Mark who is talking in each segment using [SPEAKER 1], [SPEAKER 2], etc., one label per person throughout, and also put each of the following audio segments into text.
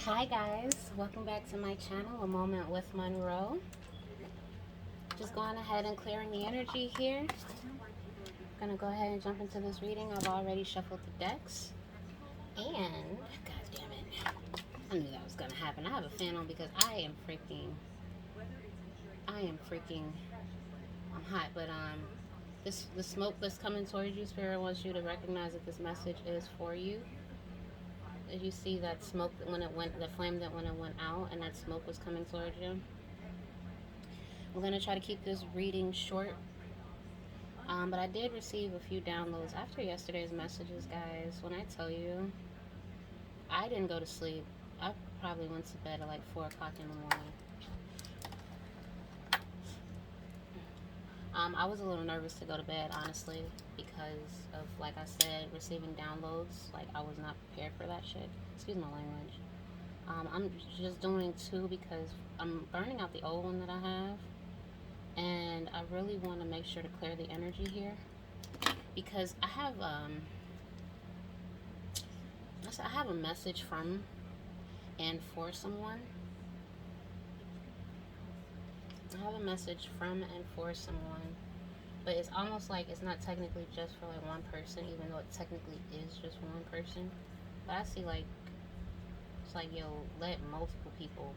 [SPEAKER 1] Hi guys, welcome back to my channel, A Moment with Monroe. Just going ahead and clearing the energy here. I'm gonna go ahead and jump into this reading. I've already shuffled the decks. And, god damn it, I knew that was gonna happen. I have a fan on because I am freaking, I'm hot. But the smoke that's coming towards you, Spirit wants you to recognize that this message is for you. Did you see that smoke when it went, the flame that when it went out and that smoke was coming towards you? We're going to try to keep this reading short. But I did receive a few downloads after yesterday's messages, guys. When I tell you, I didn't go to sleep. I probably went to bed at like 4 o'clock in the morning. I was a little nervous to go to bed, honestly, because of, like I said, receiving downloads. Like, I was not prepared for that shit. Excuse my language. I'm just doing two because I'm burning out the old one that I have. And I really want to make sure to clear the energy here. Because I have a message from and for someone. I have a message from and for someone, but it's almost like it's not technically just for like one person, even though it technically is just for one person. But I see like, it's like, yo, let multiple people,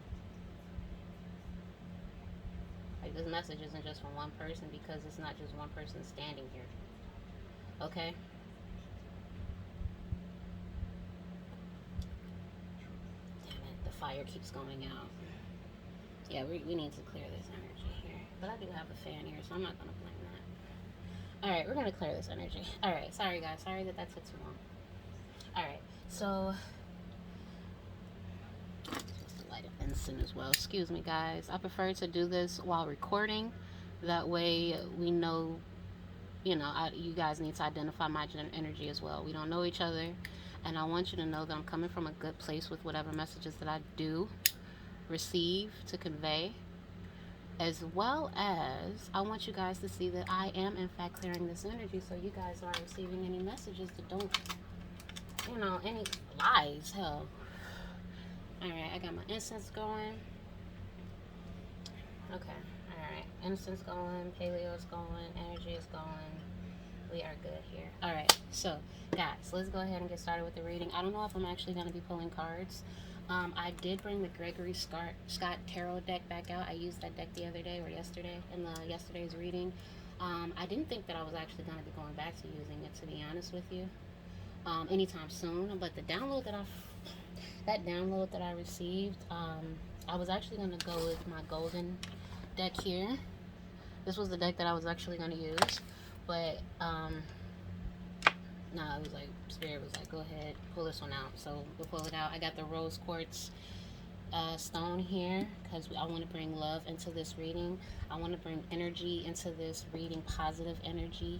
[SPEAKER 1] like, this message isn't just for one person because it's not just one person standing here. Okay? Damn it, the fire keeps going out. Yeah, we need to clear this energy here. But I do have a fan here, so I'm not going to blame that. Alright, we're going to clear this energy. Alright, sorry guys. Sorry that took too long. Alright, so... Just to light up incense as well. Excuse me, guys. I prefer to do this while recording. That way we know, you guys need to identify my energy as well. We don't know each other. And I want you to know that I'm coming from a good place with whatever messages that I do receive to convey, as well as I want you guys to see that I am in fact clearing this energy, so you guys aren't receiving any messages that don't, any lies. Hell. Alright, I got my incense going. Okay, alright, incense going, paleo's going, energy is going. We are good here. Alright, so guys, let's go ahead and get started with the reading. I don't know if I'm actually going to be pulling cards. I did bring the Gregory Scott Tarot deck back out. I used that deck the other day or yesterday in yesterday's reading. I didn't think that I was actually going to be going back to using it, to be honest with you, anytime soon. But the download that I received, I was actually going to go with my golden deck here. This was the deck that I was actually going to use, but no, it was like, Spirit was like, go ahead, pull this one out. So we'll pull it out. I got the rose quartz stone here because I want to bring love into this reading. I want to bring energy into this reading, positive energy.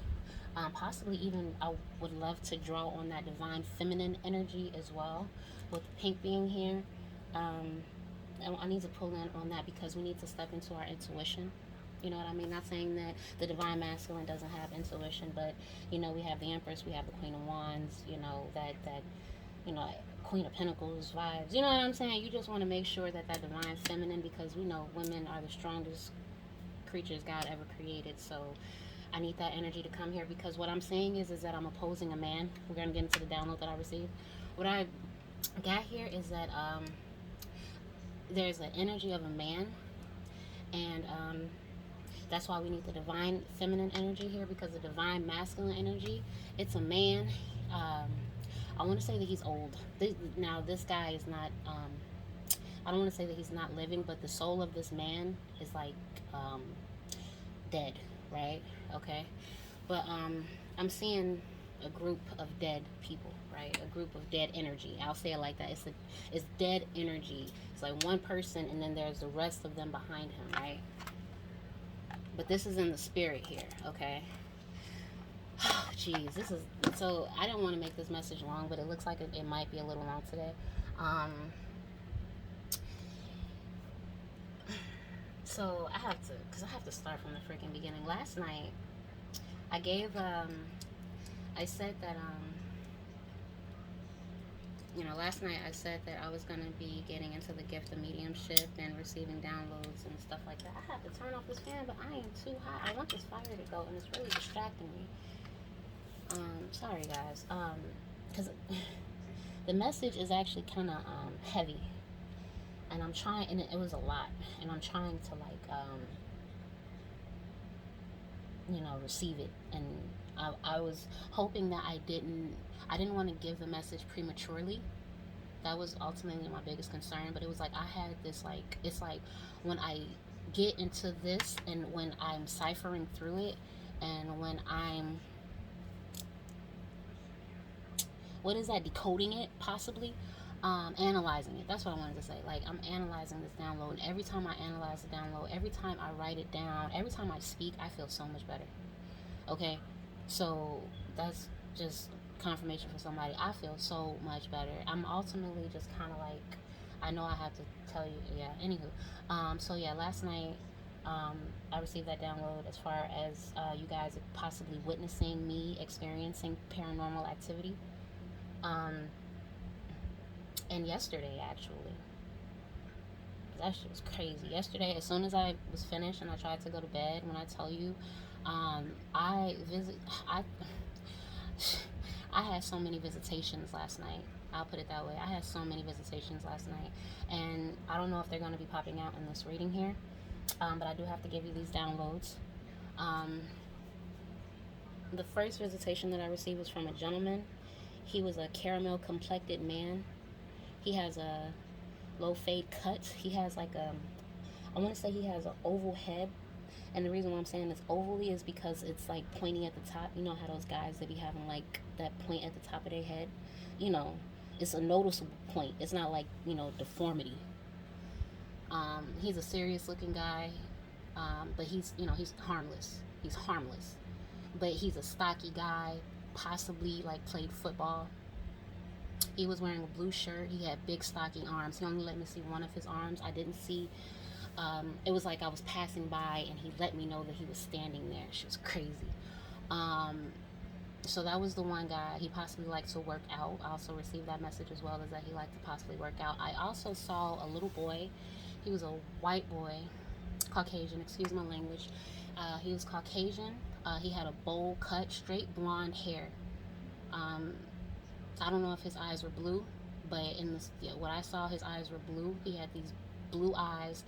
[SPEAKER 1] Possibly even I would love to draw on that divine feminine energy as well, with the pink being here. I need to pull in on that because we need to step into our intuition. You know what I mean? Not saying that the divine masculine doesn't have intuition, but, we have the Empress, we have the Queen of Wands, that Queen of Pentacles vibes. You know what I'm saying? You just want to make sure that divine feminine, because we know women are the strongest creatures God ever created. So I need that energy to come here, because what I'm saying is that I'm opposing a man. We're going to get into the download that I received. What I got here is that there's the energy of a man, and that's why we need the divine feminine energy here, because the divine masculine energy, it's a man. I want to say that he's old. Now, this guy is not, I don't want to say that he's not living, but the soul of this man is like dead, right? Okay. But I'm seeing a group of dead people, right? A group of dead energy. I'll say it like that. It's dead energy. It's like one person, and then there's the rest of them behind him, right? But this is in the spirit here, okay? Oh, jeez, so I don't want to make this message long, but it looks like it might be a little long today. So I have to start from the freaking beginning. Last night, I said that, last night I said that I was going to be getting into the gift of mediumship and receiving downloads and stuff like that. I have to turn off this fan, but I am too hot. I want this fire to go, and it's really distracting me. Sorry, guys. Because the message is actually kind of heavy, and I'm trying, and it was a lot, and I'm trying to, like, receive it. And I was hoping that I didn't want to give the message prematurely. That was ultimately my biggest concern. But it was like I had this, like, it's like when I get into this and when I'm ciphering through it and when I'm, what is that, decoding it possibly, analyzing it. That's what I wanted to say. Like, I'm analyzing this download, and every time I analyze the download, every time I write it down, every time I speak, I feel so much better. Okay, so that's just confirmation for somebody. I feel so much better. I'm ultimately just kind of like, I know I have to tell you. Yeah. Anywho, so yeah, last night, I received that download as far as you guys possibly witnessing me experiencing paranormal activity. And yesterday, actually, that shit was crazy. Yesterday, as soon as I was finished and I tried to go to bed, when I tell you, I I had so many visitations last night. I'll put it that way. I had so many visitations last night, and I don't know if they're going to be popping out in this reading here, but I do have to give you these downloads. The first visitation that I received was from a gentleman. He was a caramel complected man. He has a low fade cut. He has like I want to say he has an oval head. And the reason why I'm saying it's ovally is because it's like pointy at the top. You know how those guys that be having like that point at the top of their head? It's a noticeable point. It's not like, deformity. He's a serious looking guy. But he's harmless. He's harmless. But he's a stocky guy, possibly like played football. He was wearing a blue shirt. He had big stocky arms. He only let me see one of his arms. I didn't see. It was like I was passing by and he let me know that he was standing there. She was crazy. So that was the one guy. He possibly liked to work out. I also received that message as well, as that he liked to possibly work out. I also saw a little boy. He was a white boy, Caucasian, excuse my language. He was Caucasian. He had a bowl cut, straight blonde hair. I don't know if his eyes were blue, but what I saw, his eyes were blue. He had these blue eyes,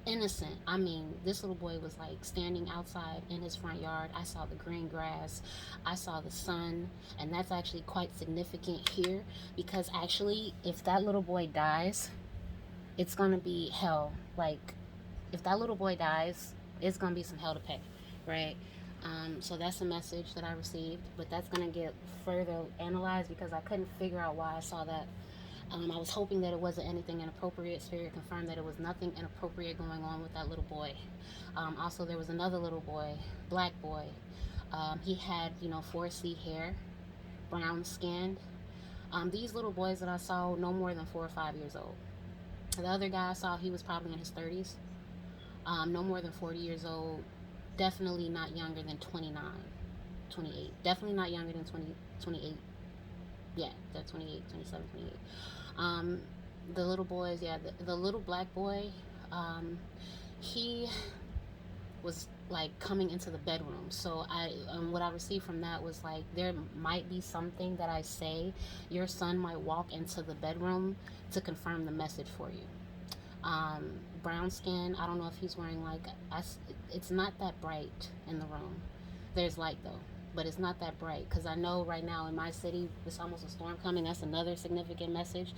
[SPEAKER 1] innocent. I mean, this little boy was like standing outside in his front yard. I saw the green grass. I saw the sun, and that's actually quite significant here because actually, if that little boy dies, it's gonna be hell. Like, if that little boy dies, it's gonna be some hell to pay, right? So that's a message that I received, but that's gonna get further analyzed because I couldn't figure out why I saw that. I was hoping that it wasn't anything inappropriate. Spirit confirmed that it was nothing inappropriate going on with that little boy. Also, there was another little boy, black boy. He had, 4C hair, brown skinned. These little boys that I saw, no more than 4 or 5 years old. The other guy I saw, he was probably in his 30s. No more than 40 years old. Definitely not younger than 29, 28. Definitely not younger than 28. Yeah, that's 28, 27, 28. The little boys, yeah, the little black boy, he was like coming into the bedroom. So what I received from that was like, there might be something that I say. Your son might walk into the bedroom to confirm the message for you. Brown skin, I don't know if he's wearing like, it's not that bright in the room. There's light though, but it's not that bright because I know right now in my city it's almost a storm coming. That's another significant message.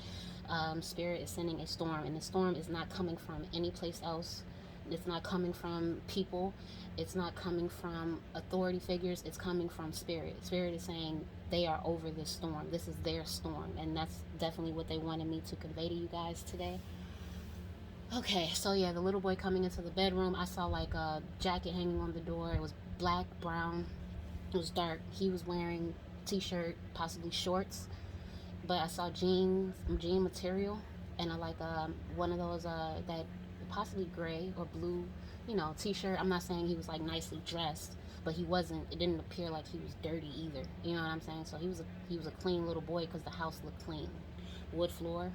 [SPEAKER 1] Spirit is sending a storm, and the storm is not coming from any place else. It's not coming from people. It's not coming from authority figures. It's coming from Spirit. Spirit is saying they are over this storm. This is their storm, and that's definitely what they wanted me to convey to you guys today. Okay, so yeah, the little boy coming into the bedroom, I saw like a jacket hanging on the door. It was black, brown, it was dark. He was wearing t-shirt, possibly shorts, but I saw jean material, and one of those that possibly gray or blue, t-shirt. I'm not saying he was like nicely dressed, but it didn't appear like he was dirty either. You know what I'm saying? So he was a clean little boy because the house looked clean. wood floor,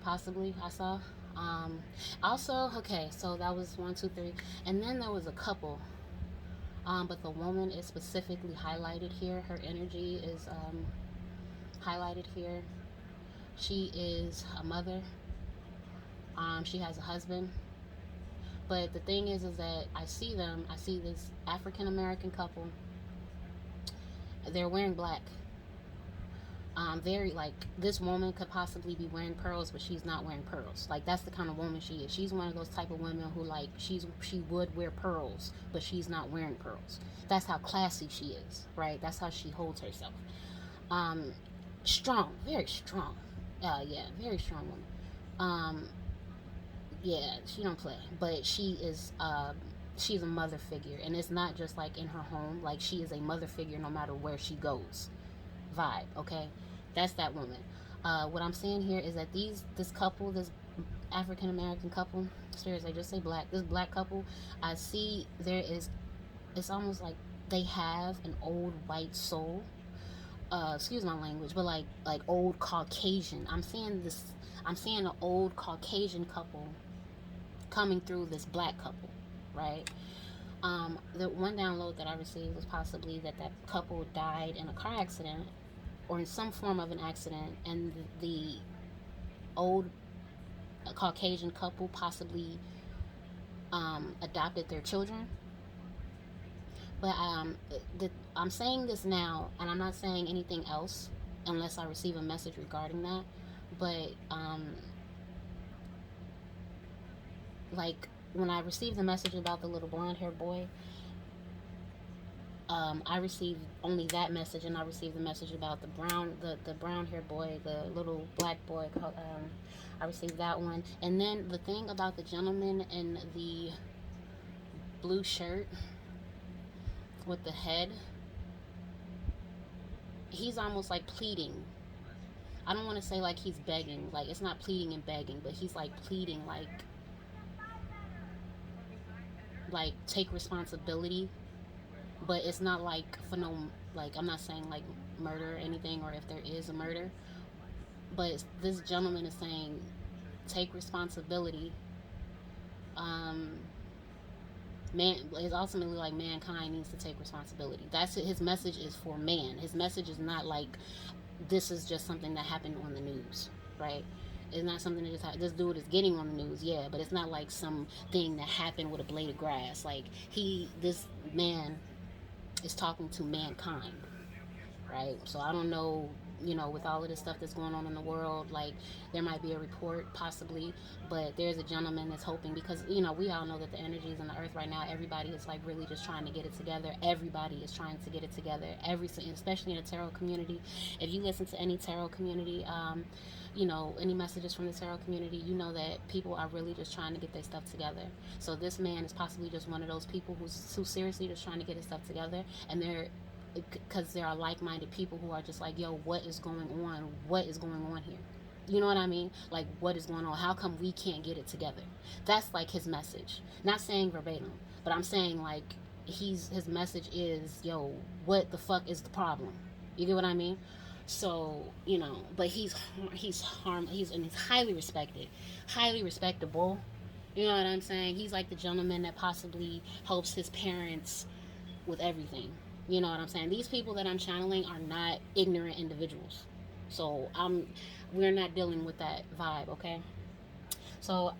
[SPEAKER 1] possibly, I saw. Um, Also, okay, so that was one, two, three. And then there was a couple. But the woman is specifically highlighted here. Her energy is highlighted here. She is a mother. She has a husband. But the thing is that I see them. I see this African American couple. They're wearing black. Very like this woman could possibly be wearing pearls, but she's not wearing pearls. Like that's the kind of woman she is. She's one of those type of women who like she would wear pearls, but she's not wearing pearls. That's how classy she is, right? That's how she holds herself. Um, Strong, very strong. Yeah, very strong woman. Um, yeah, she don't play, but she's a mother figure, and it's not just like in her home. Like she is a mother figure no matter where she goes. Vibe, okay? That's that woman. What I'm saying here is that this couple, this African American couple, seriously, just say black. This black couple, I see there is. It's almost like they have an old white soul. Excuse my language, but like old Caucasian. I'm seeing this. I'm seeing an old Caucasian couple coming through this black couple, right? The one download that I received was possibly that couple died in a car accident or in some form of an accident, and the old Caucasian couple possibly adopted their children. But I'm saying this now, and I'm not saying anything else unless I receive a message regarding that. But like when I received the message about the little blonde haired boy, I received only that message, and I received the message about the brown haired boy, the little black boy. I received that one, and then the thing about the gentleman in the blue shirt with the head, he's almost like pleading. I don't want to say like he's begging, like it's not pleading and begging, but he's like pleading, like take responsibility, but it's not like for no, like I'm not saying like murder or anything, or if there is a murder, but this gentleman is saying take responsibility. um Man is ultimately like mankind needs to take responsibility. That's it. His message is for man. His message is not like this is just something that happened on the news, right? It's not something that this dude is getting on the news, yeah, but it's not like some thing that happened with a blade of grass. Like this man is talking to mankind, right? So I don't know, with all of this stuff that's going on in the world, like there might be a report possibly, but there's a gentleman that's hoping because we all know that the energies in the earth right now, everybody is like really just trying to get it together. Everybody is trying to get it together. Especially in the tarot community. If you listen to any tarot community, any messages from the tarot community, you know that people are really just trying to get their stuff together. So this man is possibly just one of those people who's seriously just trying to get his stuff together, and because there are like-minded people who are just like, yo, what is going on? What is going on here? You know what I mean? Like, what is going on? How come we can't get it together? That's like his message. Not saying verbatim, but I'm saying like his message is, yo, what the fuck is the problem? You get what I mean? So, but he's and he's highly respected, highly respectable. You know what I'm saying? He's like the gentleman that possibly helps his parents with everything. You know what I'm saying? These people that I'm channeling are not ignorant individuals. So we're not dealing with that vibe, okay? So,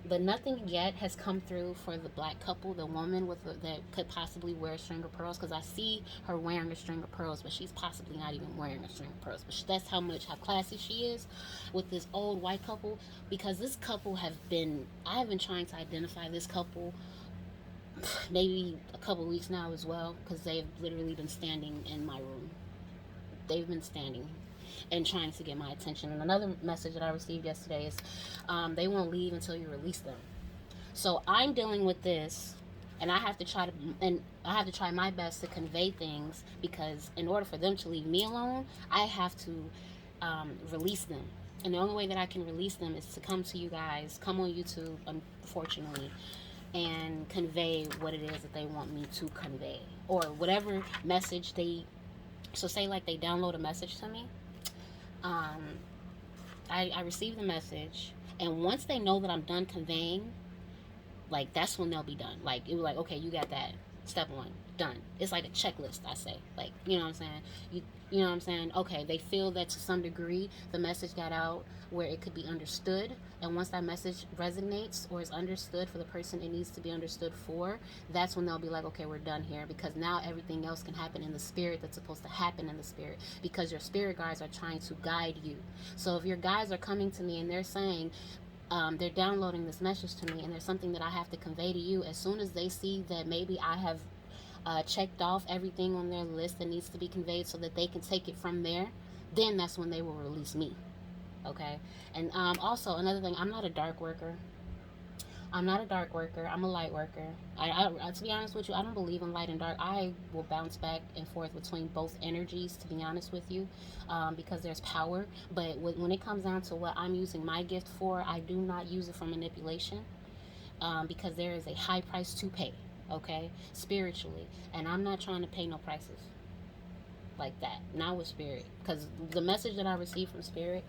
[SPEAKER 1] but nothing yet has come through for the black couple, the woman that could possibly wear a string of pearls, because I see her wearing a string of pearls, but she's possibly not even wearing a string of pearls. But that's how classy she is with this old white couple, because this couple I have been trying to identify this couple maybe a couple weeks now as well, because they've literally been standing in my room. They've been standing and trying to get my attention. And another message that I received yesterday is they won't leave until you release them. So I'm dealing with this, and I have to try my best to convey things, because in order for them to leave me alone, I have to release them. And the only way that I can release them is to come to you guys, come on YouTube, unfortunately, and convey what it is that they want me to convey, or whatever message so say like they download a message to me, I receive the message, and once they know that I'm done conveying, like that's when they'll be done. Like it was like, okay, you got that. Step one, done. It's like a checklist, I say. Like, you know what I'm saying? You know what I'm saying? Okay, they feel that to some degree the message got out where it could be understood. And once that message resonates or is understood for the person it needs to be understood for, that's when they'll be like, okay, we're done here. Because now everything else can happen in the spirit that's supposed to happen in the spirit. Because your spirit guides are trying to guide you. So if your guides are coming to me and they're saying, they're downloading this message to me and there's something that I have to convey to you, as soon as they see that maybe I have checked off everything on their list that needs to be conveyed so that they can take it from there, then that's when they will release me. Okay. And also another thing, I'm not a dark worker. I'm not a dark worker. I'm a light worker. To be honest with you, I don't believe in light and dark. I will bounce back and forth between both energies, to be honest with you, because there's power. But when it comes down to what I'm using my gift for, I do not use it for manipulation, because there is a high price to pay, okay, spiritually. And I'm not trying to pay no prices like that. Not with spirit. Because the message that I receive from spirit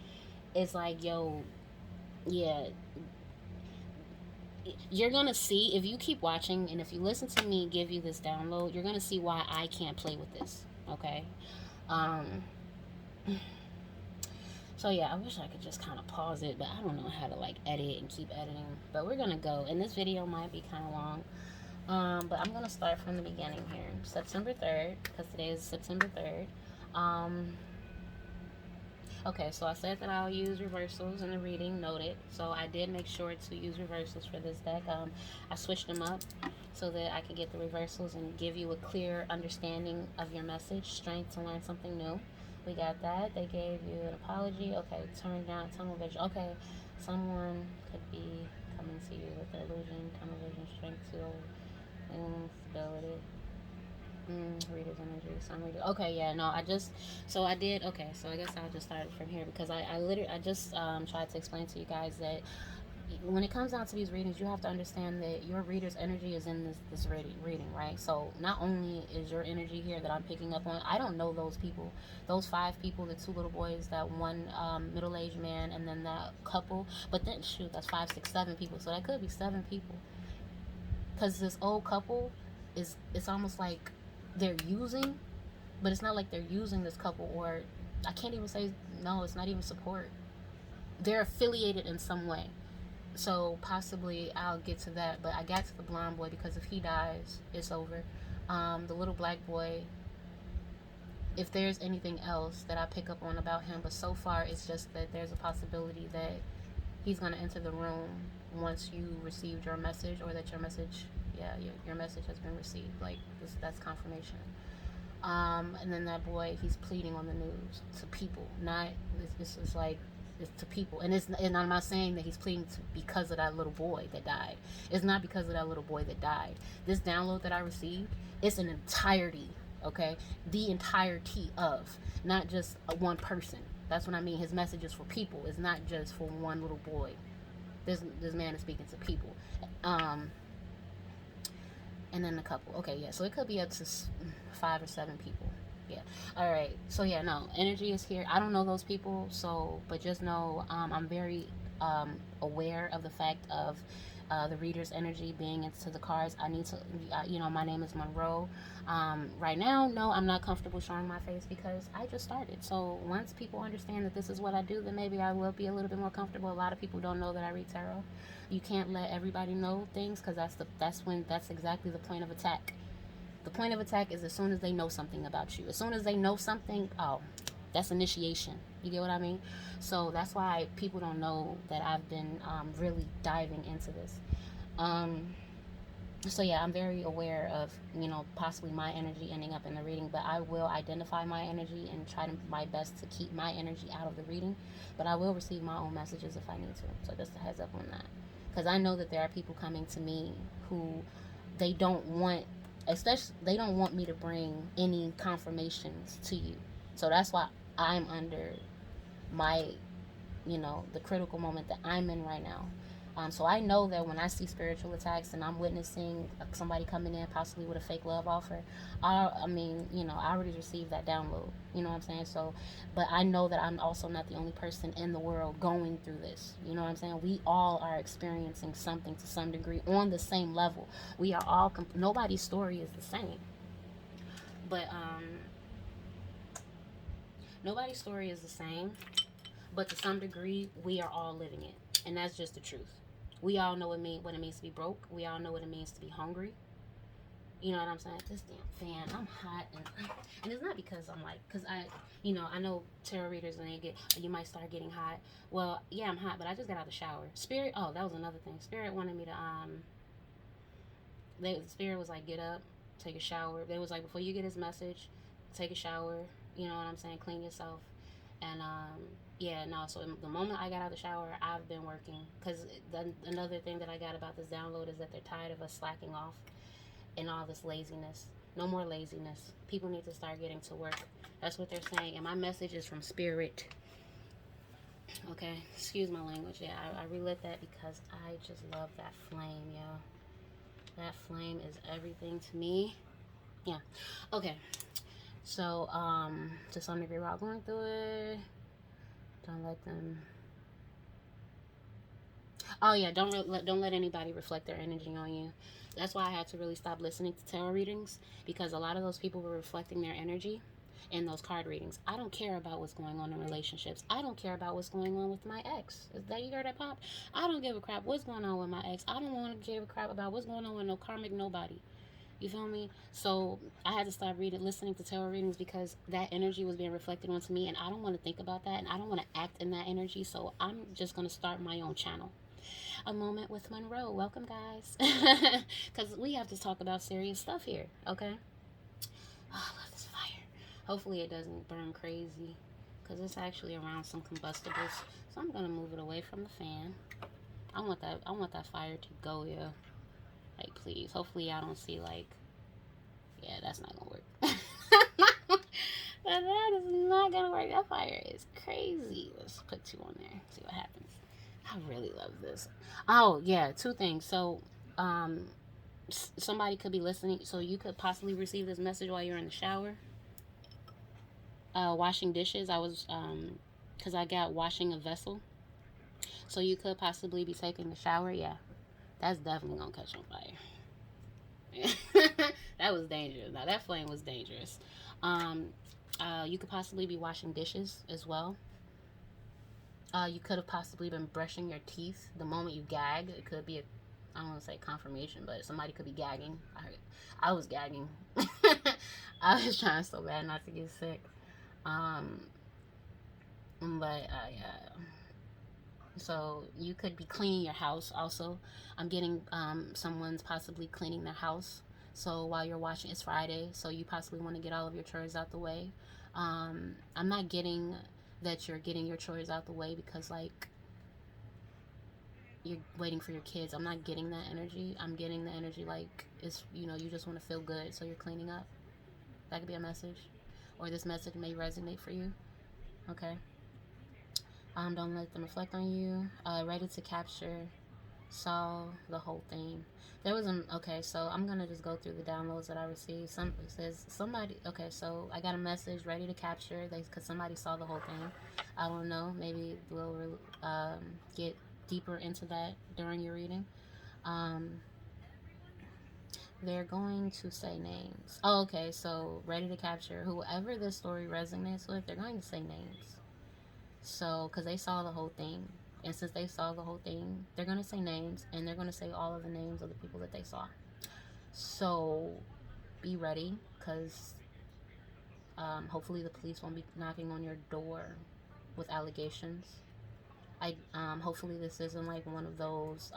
[SPEAKER 1] is like, yo, yeah, you're gonna see if you keep watching and if you listen to me give you this download, you're gonna see why I can't play with this. Okay. um so yeah, I wish I could just kind of pause it, but I don't know how to like edit and keep editing. But we're gonna go, and this video might be kind of long, but I'm gonna start from the beginning here. September 3rd, because today is September 3rd. Okay, so I said that I'll use reversals in the reading, noted. So I did make sure to use reversals for this deck. I switched them up so that I could get the reversals and give you a clear understanding of your message. Strength to learn something new. We got that. They gave you an apology. Okay, turn down tunnel vision. Okay, someone could be coming to you with the illusion, tunnel vision, strength to stability. Reader's energy. Some reader. Okay, yeah, no, I did. Okay, so I guess I'll just start from here because I just tried to explain to you guys that when it comes down to these readings, you have to understand that your reader's energy is in this reading, right? So not only is your energy here that I'm picking up on, I don't know those people, those 5 people, the 2 little boys, that one middle-aged man, and then that couple. But then shoot, that's 5, 6, 7 people. So that could be 7 people. Because this old couple it's almost like they're using, but it's not like they're using this couple, or I can't even say, no, it's not even support. They're affiliated in some way. So possibly I'll get to that, but I got to the blonde boy because if he dies, it's over. The little black boy, if there's anything else that I pick up on about him, but so far it's just that there's a possibility that he's going to enter the room once you received your message, or that your message, your message has been received. Like that's confirmation. And then that boy, he's pleading on the news to people, not it's like it's to people, and I'm not saying that he's pleading because of that little boy that died. It's not because of that little boy that died. This download that I received, it's an entirety, okay, the entirety of, not just one person. That's what I mean. His message is for people. It's not just for one little boy. This man is speaking to people. And then a couple. Okay, yeah. So it could be up to 5 or 7 people. Yeah. All right. So yeah, no, energy is here. I don't know those people, so but just know I'm very aware of the fact of the reader's energy being into the cards. I need to, my name is Monroe. Right now, no, I'm not comfortable showing my face because I just started. So once people understand that this is what I do, then maybe I will be a little bit more comfortable. A lot of people don't know that I read tarot. You can't let everybody know things because that's exactly the point of attack. The point of attack is as soon as they know something about you. As soon as they know something, oh, that's initiation. You get what I mean? So that's why people don't know that I've been really diving into this. So yeah, I'm very aware of, possibly my energy ending up in the reading, but I will identify my energy and try my best to keep my energy out of the reading. But I will receive my own messages if I need to. So just a heads up on that. Because I know that there are people coming to me who they don't want me to bring any confirmations to you. So that's why I'm under my, the critical moment that I'm in right now. So I know that when I see spiritual attacks and I'm witnessing somebody coming in possibly with a fake love offer, I mean, I already received that download. You know what I'm saying? So, but I know that I'm also not the only person in the world going through this. You know what I'm saying? We all are experiencing something to some degree on the same level. We are all, nobody's story is the same. But, nobody's story is the same. But to some degree, we are all living it. And that's just the truth. We all know what it means to be broke. We all know what it means to be hungry. You know what I'm saying? This damn fan, I'm hot, and it's not because I'm like, because I know tarot readers when they get, you might start getting hot. Well, yeah, I'm hot, but I just got out of the shower. Spirit, oh, that was another thing. Spirit wanted me to Spirit was like, get up, take a shower. They was like, before you get his message, take a shower. You know what I'm saying? Clean yourself, and yeah, no. So the moment I got out of the shower, I've been working, because another thing that I got about this download is that they're tired of us slacking off and all this laziness. No more laziness. People need to start getting to work. That's what they're saying. And my message is from Spirit. Okay, excuse my language. Yeah, I relit that because I just love that flame, yo. That flame is everything to me. Yeah. Okay. So, to some degree, we're all going through it. Don't let them. Oh yeah, don't let anybody reflect their energy on you. That's why I had to really stop listening to tarot readings, because a lot of those people were reflecting their energy in those card readings. I don't care about what's going on in relationships. I don't care about what's going on with my ex. Is that, you heard that pop? I don't give a crap what's going on with my ex. I don't want to give a crap about what's going on with no karmic nobody. You feel me? So I had to stop listening to tarot readings, because that energy was being reflected onto me, and I don't want to think about that, and I don't want to act in that energy. So I'm just gonna start my own channel. A moment with Monroe. Welcome, guys, because we have to talk about serious stuff here. Okay. Oh, I love this fire. Hopefully it doesn't burn crazy, because it's actually around some combustibles. So I'm gonna move it away from the fan. I want that fire to go, yeah. Like, please. Hopefully I don't see, like, yeah, that's not gonna work. That is not gonna work. That fire is crazy. Let's put 2 on there. See what happens. I really love this. Oh yeah, 2 things. So, somebody could be listening. So you could possibly receive this message while you're in the shower, washing dishes. I was because I got washing a vessel. So you could possibly be taking the shower. Yeah, that's definitely gonna catch on fire. That was dangerous. Now that flame was dangerous. You could possibly be washing dishes as well. You could have possibly been brushing your teeth the moment you gag. It could be I don't want to say confirmation, but somebody could be gagging. I was gagging. I was trying so bad not to get sick. But yeah. So you could be cleaning your house also. I'm getting someone's possibly cleaning their house. So while you're watching, it's Friday, so you possibly want to get all of your chores out the way. I'm not getting that you're getting your chores out the way because, like, you're waiting for your kids. I'm not getting that energy. I'm getting the energy like it's, you just want to feel good, so you're cleaning up. That could be a message, or this message may resonate for you. Okay. Don't let them reflect on you. Ready to capture, saw the whole thing. There was okay, so I'm gonna just go through the downloads that I received. It says somebody. Okay, so I got a message, ready to capture. Because somebody saw the whole thing. I don't know. Maybe we'll get deeper into that during your reading. They're going to say names. Oh, okay, so ready to capture. Whoever this story resonates with, they're going to say names. So, because they saw the whole thing. And since they saw the whole thing, they're going to say names. And they're going to say all of the names of the people that they saw. So, be ready. Because hopefully the police won't be knocking on your door with allegations. Hopefully this isn't like one of those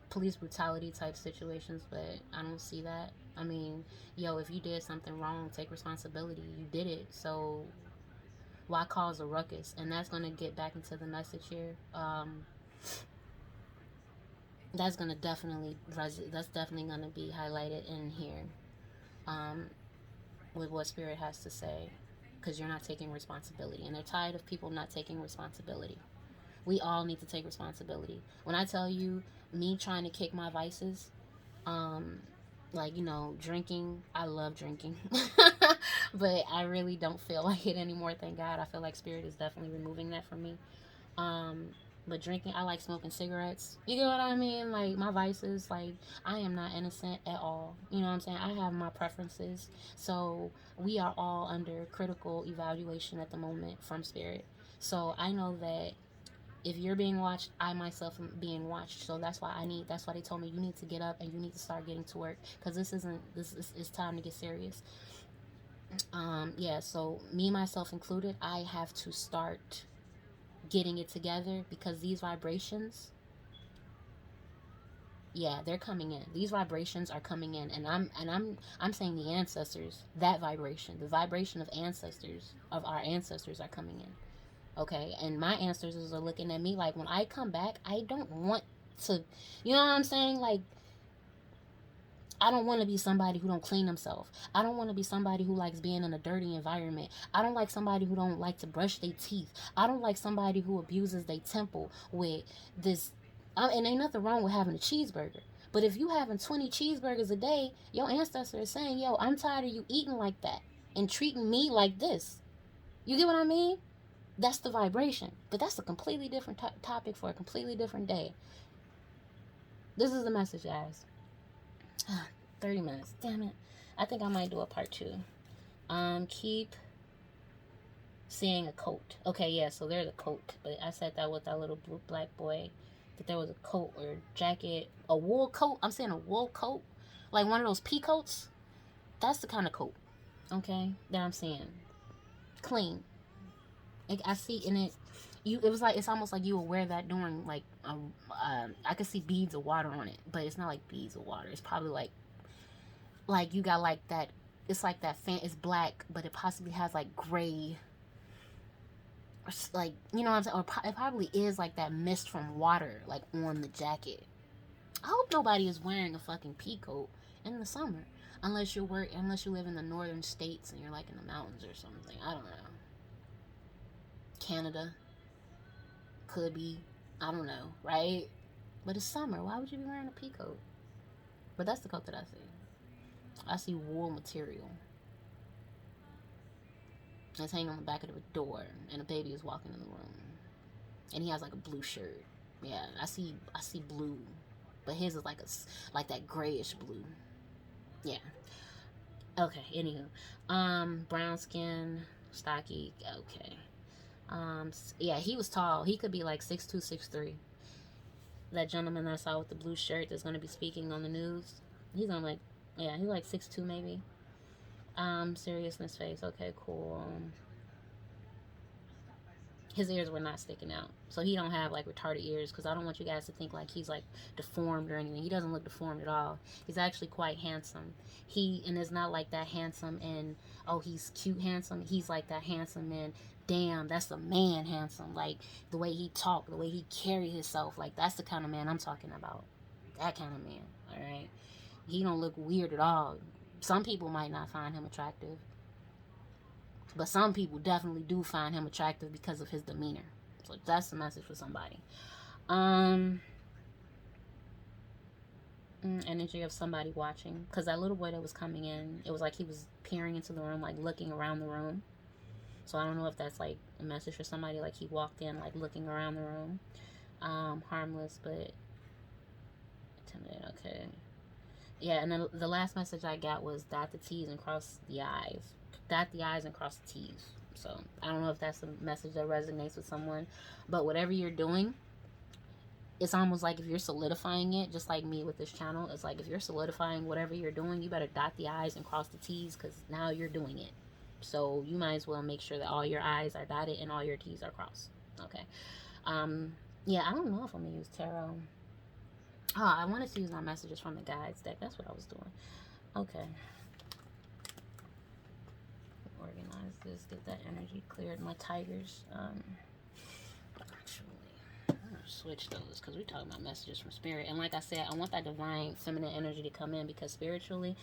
[SPEAKER 1] police brutality type situations, but I don't see that. I mean, if you did something wrong, take responsibility. You did it, so why cause a ruckus? And that's going to get back into the message here. That's definitely going to be highlighted in here, with what Spirit has to say, because you're not taking responsibility, and they're tired of people not taking responsibility. We all need to take responsibility. When I tell you, me trying to kick my vices, um, like, you know, drinking, I love drinking. But I really don't feel like it anymore, thank God. I feel like spirit is definitely removing that from me. Um, but drinking, I like smoking cigarettes. You get what I mean? Like, my vices, like, I am not innocent at all. You know what I'm saying? I have my preferences. So we are all under critical evaluation at the moment from spirit. So I know that if you're being watched, I myself am being watched. So that's why they told me you need to get up and you need to start getting to work, because this is it's time to get serious. Yeah, so me myself included, I have to start getting it together, because these vibrations, yeah, they're coming in. These vibrations are coming in, and I'm saying the ancestors, that vibration, the vibration of ancestors, of our ancestors, are coming in. Okay, and my ancestors are looking at me like, when I come back, I don't want to, you know what I'm saying? Like, I don't want to be somebody who don't clean themselves. I don't want to be somebody who likes being in a dirty environment. I don't like somebody who don't like to brush their teeth. I don't like somebody who abuses their temple with this. And ain't nothing wrong with having a cheeseburger. But if you having 20 cheeseburgers a day, your ancestor is saying, yo, I'm tired of you eating like that and treating me like this. You get what I mean? That's the vibration. But that's a completely different topic for a completely different day. This is the message, guys. 30 minutes. Damn it. I think I might do a part 2. Keep seeing a coat. Okay, yeah, so there's a coat. But I said that with that little blue black boy, that there was a coat or jacket. A wool coat. I'm saying a wool coat. Like one of those pea coats. That's the kind of coat. Okay? That I'm saying. Clean. I see in it. It was like, it's almost like you would wear that during like I could see beads of water on it, but it's not like beads of water. It's probably like you got like that. It's like that fan. It's black, but it possibly has like gray, or like, you know what I'm saying. Or it probably is like that mist from water, like on the jacket. I hope nobody is wearing a fucking pea coat in the summer, unless unless you live in the northern states and you're like in the mountains or something. I don't know. Canada could be. I don't know, right? But it's summer. Why would you be wearing a pea coat? But that's the coat that I see. I see wool material. It's hanging on the back of the door, and a baby is walking in the room, and he has like a blue shirt. Yeah, I see blue, but his is like that grayish blue. Yeah. Okay. Anywho, brown skin, stocky. Okay. Yeah, he was tall. He could be like 6'2", 6'3". That gentleman I saw with the blue shirt that's gonna be speaking on the news. He's on like, yeah, he's like 6'2" maybe. Seriousness face. Okay, cool. His ears were not sticking out, so he don't have like retarded ears, because I don't want you guys to think like he's like deformed or anything. He doesn't look deformed at all. He's actually quite handsome. And it's not like that handsome and, oh, he's cute handsome. He's like that handsome and, damn, that's a man handsome. Like the way he talk, the way he carry himself, like that's the kind of man I'm talking about. That kind of man. All right. He don't look weird at all. Some people might not find him attractive, but some people definitely do find him attractive because of his demeanor. So that's the message for somebody. Energy of somebody watching, because that little boy that was coming in, it was like he was peering into the room, like looking around the room. So I don't know if that's like a message for somebody, like he walked in like looking around the room. Harmless but intimidating. Okay. Yeah, and then the last message I got was dot the T's and cross the I's. Dot the I's and cross the T's. So I don't know if that's a message that resonates with someone, but whatever you're doing, it's almost like if you're solidifying it, just like me with this channel, it's like if you're solidifying whatever you're doing, you better dot the I's and cross the T's, because now you're doing it. So you might as well make sure that all your I's are dotted and all your T's are crossed. Okay. Yeah, I don't know if I'm gonna use tarot. Oh, I wanted to use my messages from the guides deck. That's what I was doing. Okay. Organize this, get that energy cleared. My tigers. Actually, I'm gonna switch those, because we're talking about messages from spirit. And like I said, I want that divine feminine energy to come in, because spiritually,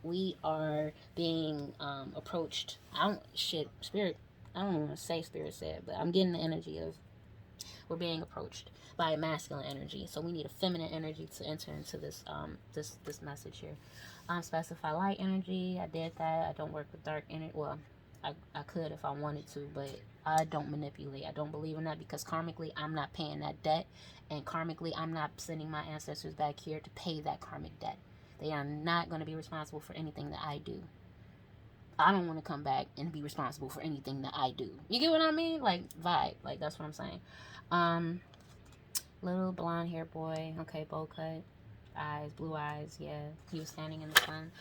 [SPEAKER 1] we are being approached. Spirit. I don't want to say spirit said, but I'm getting the energy of We're being approached by a masculine energy, so we need a feminine energy to enter into this this message here. Specify light energy. I did that. I don't work with dark energy. Well, I could if I wanted to, but I don't manipulate. I don't believe in that because karmically I'm not paying that debt, and karmically I'm not sending my ancestors back here to pay that karmic debt. They are not going to be responsible for anything that I do. I don't want to come back and be responsible for anything that I do. You get what I mean? Like, vibe. Like, that's what I'm saying. Little blonde hair boy. Okay, bowl cut. Eyes, blue eyes. Yeah, he was standing in the sun.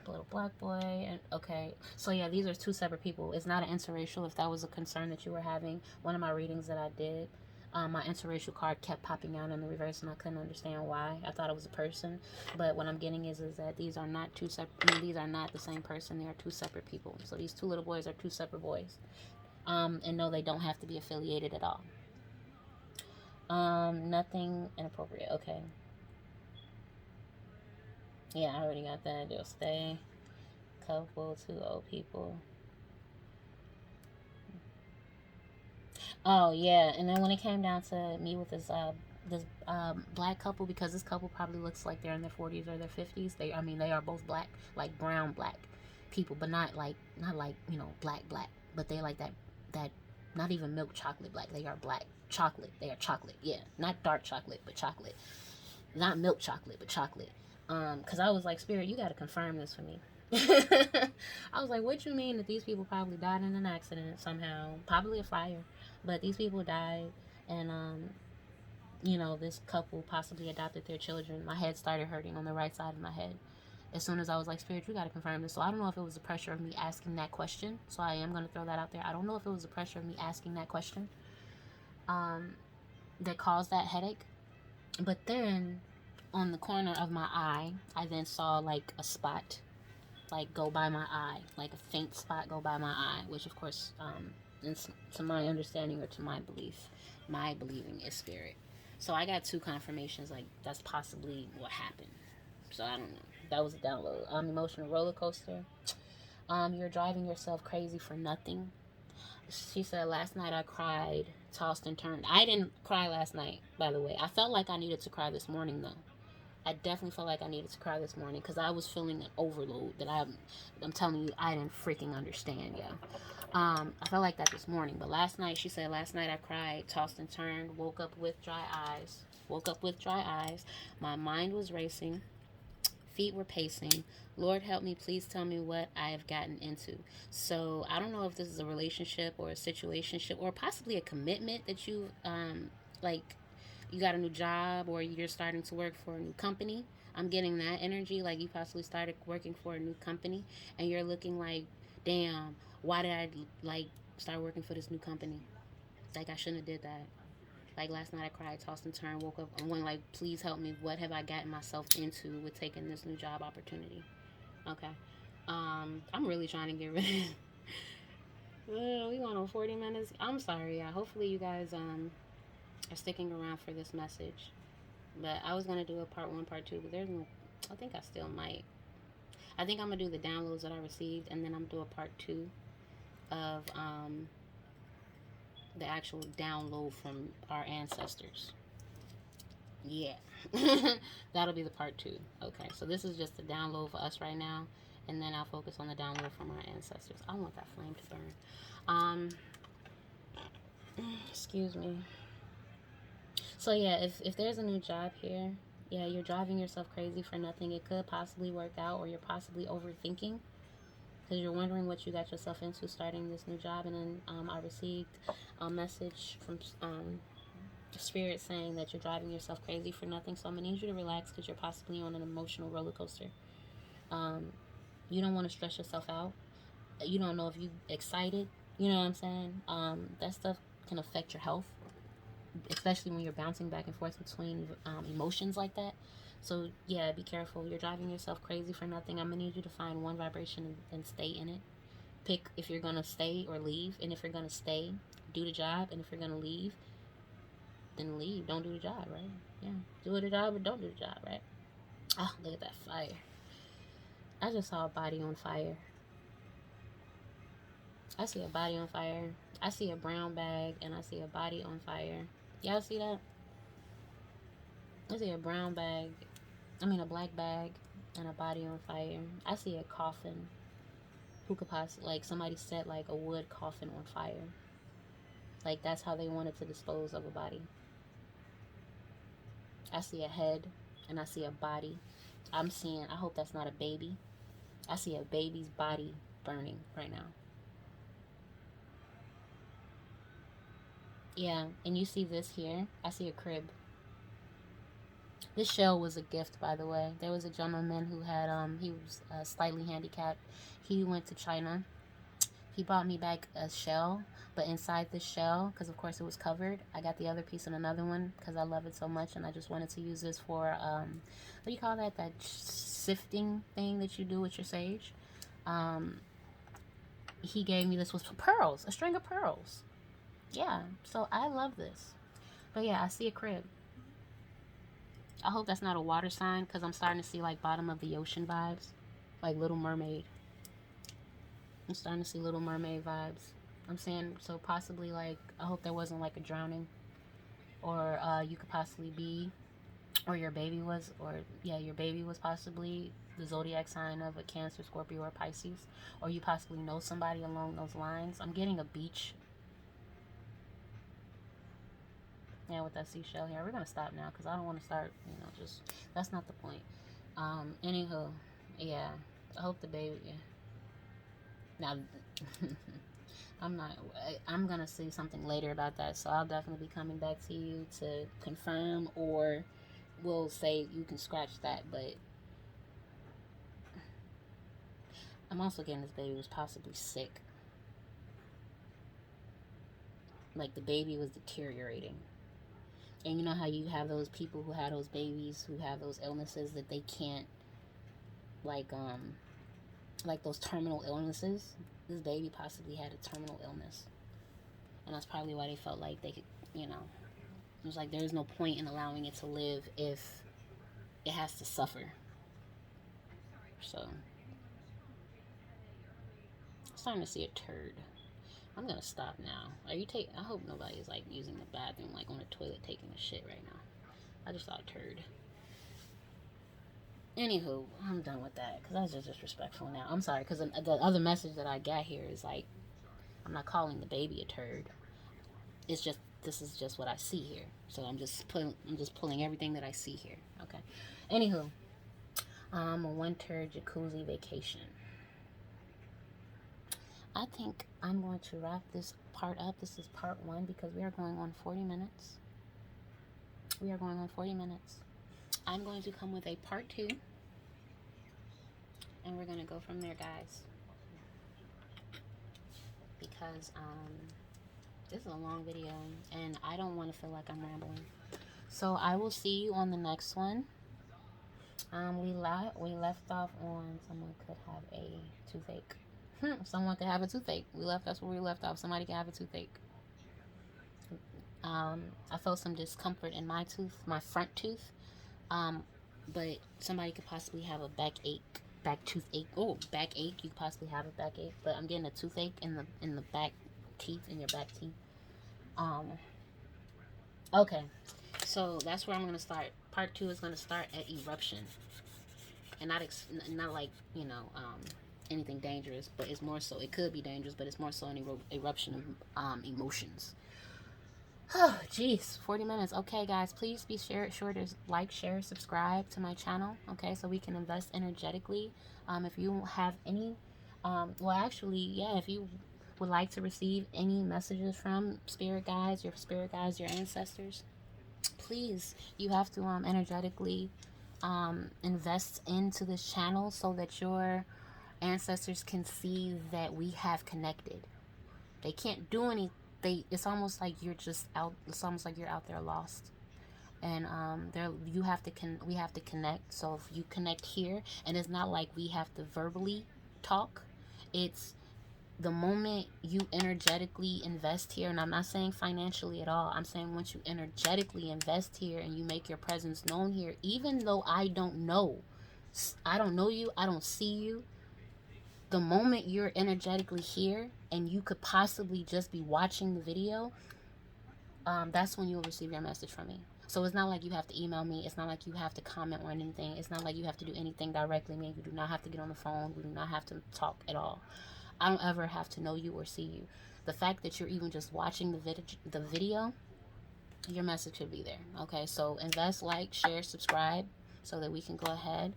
[SPEAKER 1] Little black boy. And okay, so yeah, these are two separate people. It's not an interracial. If that was a concern that you were having, one of my readings that I did, my interracial card kept popping out in the reverse, and I couldn't understand why. I thought it was a person, but what I'm getting is that these are not two separate. I mean, these are not the same person. They are two separate people. So these two little boys are two separate boys. And no, they don't have to be affiliated at all. Nothing inappropriate. Okay. Yeah, I already got that. They'll stay. Couple, two old people. Oh yeah, and then when it came down to me with this black couple, because this couple probably looks like they're in their 40s or their 50s. They are both black, like brown black people, but not like black, but they like that not even milk chocolate black. They are black chocolate. They are chocolate. Yeah, not dark chocolate, but chocolate. Not milk chocolate, but chocolate. Because I was like, Spirit, you got to confirm this for me. I was like, what you mean that these people probably died in an accident somehow, probably a fire, but these people died, and this couple possibly adopted their children. My head started hurting on the right side of my head as soon as I was like, Spirit, you got to confirm this. So I don't know if it was the pressure of me asking that question, so I am going to throw that out there. I don't know if it was the pressure of me asking that question that caused that headache, but then on the corner of my eye, I then saw like a spot like go by my eye, like a faint spot go by my eye, which of course, to my understanding or to my believing is spirit. So I got two confirmations, like that's possibly what happened. So I don't know. That was a download. Emotional roller coaster. You're driving yourself crazy for nothing. She said, last night I cried, tossed and turned. I didn't cry last night, by the way. I felt like I needed to cry this morning, though. I definitely felt like I needed to cry this morning because I was feeling an overload that I'm telling you, I didn't freaking understand, yeah. I felt like that this morning, but last night, she said, last night I cried, tossed and turned, woke up with dry eyes. My mind was racing, feet were pacing. Lord help me, please tell me what I have gotten into. So I don't know if this is a relationship or a situationship or possibly a commitment that you like you got a new job or you're starting to work for a new company. I'm getting that energy, like you possibly started working for a new company and you're looking like, damn, why did I like start working for this new company? Like I shouldn't have did that. Like last night I cried, tossed and turned, woke up and went like, please help me. What have I gotten myself into with taking this new job opportunity? Okay. I'm really trying to get rid of we went on 40 minutes. I'm sorry, yeah. Hopefully you guys are sticking around for this message. But I was gonna do a part one, part two, but there's no I think I still might. I think I'm gonna do the downloads that I received and then I'm gonna do a part two of the actual download from our ancestors. Yeah. That'll be the part two. Okay, so this is just the download for us right now, and then I'll focus on the download from our ancestors. I want that flame to burn. Excuse me. So yeah, if there's a new job here, yeah, you're driving yourself crazy for nothing. It could possibly work out, or you're possibly overthinking because you're wondering what you got yourself into starting this new job. And then I received a message from Spirit saying that you're driving yourself crazy for nothing. So I'm gonna need you to relax because you're possibly on an emotional roller coaster. You don't want to stress yourself out. You don't know if you excited. You know what I'm saying? That stuff can affect your health, especially when you're bouncing back and forth between emotions like that. So yeah, be careful. You're driving yourself crazy for nothing. I'm gonna need you to find one vibration and stay in it. Pick if you're gonna stay or leave, and if you're gonna stay, do the job, and if you're gonna leave, then leave. Don't do the job, right? Yeah, do the job or don't do the job, right? Oh, look at that fire! I just saw a body on fire. I see a body on fire. I see a brown bag and I see a body on fire. Y'all see that? I see a brown bag. I mean a black bag and a body on fire. I see a coffin. Who could possibly, like, somebody set like a wood coffin on fire. Like that's how they wanted to dispose of a body. I see a head and I see a body. I'm seeing, I hope that's not a baby. I see a baby's body burning right now. Yeah, and you see this here? I see a crib. This shell was a gift, by the way. There was a gentleman who had, he was slightly handicapped. He went to China. He brought me back a shell, but inside this shell, because of course it was covered, I got the other piece in another one because I love it so much, and I just wanted to use this for, what do you call that? That sifting thing that you do with your sage. He gave me this with pearls, a string of pearls. Yeah, so I love this. But yeah, I see a crib. I hope that's not a water sign because I'm starting to see like bottom of the ocean vibes, like Little Mermaid. I'm starting to see Little Mermaid vibes. I'm saying, so possibly like, I hope there wasn't like a drowning, or you could possibly be, or your baby was, or yeah, your baby was possibly the zodiac sign of a Cancer, Scorpio, or Pisces, or you possibly know somebody along those lines. I'm getting a beach. Yeah, with that seashell here. We're gonna stop now because I don't want to start, you know, just, that's not the point. Anywho, yeah, I hope the baby, yeah. Now, I'm gonna say something later about that, so I'll definitely be coming back to you to confirm, or we'll say you can scratch that, but I'm also getting this baby was possibly sick. Like the baby was deteriorating. And you know how you have those people who have those babies who have those illnesses that they can't, like those terminal illnesses. This baby possibly had a terminal illness, and that's probably why they felt like they could, you know, it was like there's no point in allowing it to live if it has to suffer. So I'm starting to see a turd. I'm gonna stop now. I hope nobody's like using the bathroom like on the toilet taking a shit right now. I just saw a turd. Anywho, I'm done with that because that's just disrespectful now. I'm sorry because the other message that I got here is like, I'm not calling the baby a turd. It's just, this is just what I see here. So I'm just pulling everything that I see here. Okay. Anywho, a winter jacuzzi vacation. I think I'm going to wrap this part up. This is part 1 because we are going on 40 minutes. We are going on 40 minutes. I'm going to come with a part 2. And we're going to go from there, guys. Because this is a long video and I don't want to feel like I'm rambling. So I will see you on the next one. We left off on someone could have a toothache. Someone could have a toothache. That's where we left off. Somebody could have a toothache. I felt some discomfort in my tooth, my front tooth. But somebody could possibly have a toothache. Oh, backache. You could possibly have a backache. But I'm getting a toothache in the back teeth, in your back teeth. Okay. So that's where I'm gonna start. Part 2 is gonna start at eruption, and not like, you know, anything dangerous, but it's more so, it could be dangerous, but it's more so an eruption of emotions. Oh, jeez, 40 minutes. Okay, guys, please be sure to like, share, subscribe to my channel, okay, so we can invest energetically. If you have any, well, actually, yeah, if you would like to receive any messages from spirit guides, your ancestors, please, you have to energetically invest into this channel so that your ancestors can see that we have connected. They can't do anything. It's almost like you're just out. It's almost like you're out there lost, and we have to connect. So if you connect here, and it's not like we have to verbally talk. It's the moment you energetically invest here, and I'm not saying financially at all. I'm saying once you energetically invest here and you make your presence known here, even though I don't know you, I don't see you. The moment you're energetically here, and you could possibly just be watching the video, that's when you'll receive your message from me. So it's not like you have to email me. It's not like you have to comment or anything. It's not like you have to do anything directly. Me, you do not have to get on the phone. We do not have to talk at all. I don't ever have to know you or see you. The fact that you're even just watching the video, your message should be there. Okay, so invest, like, share, subscribe, so that we can go ahead,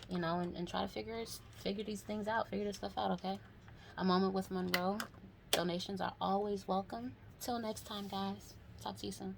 [SPEAKER 1] you know, and try to figure these things out, figure this stuff out. Okay. A Moment with Monroe. Donations are always welcome. Till next time, guys. Talk to you soon.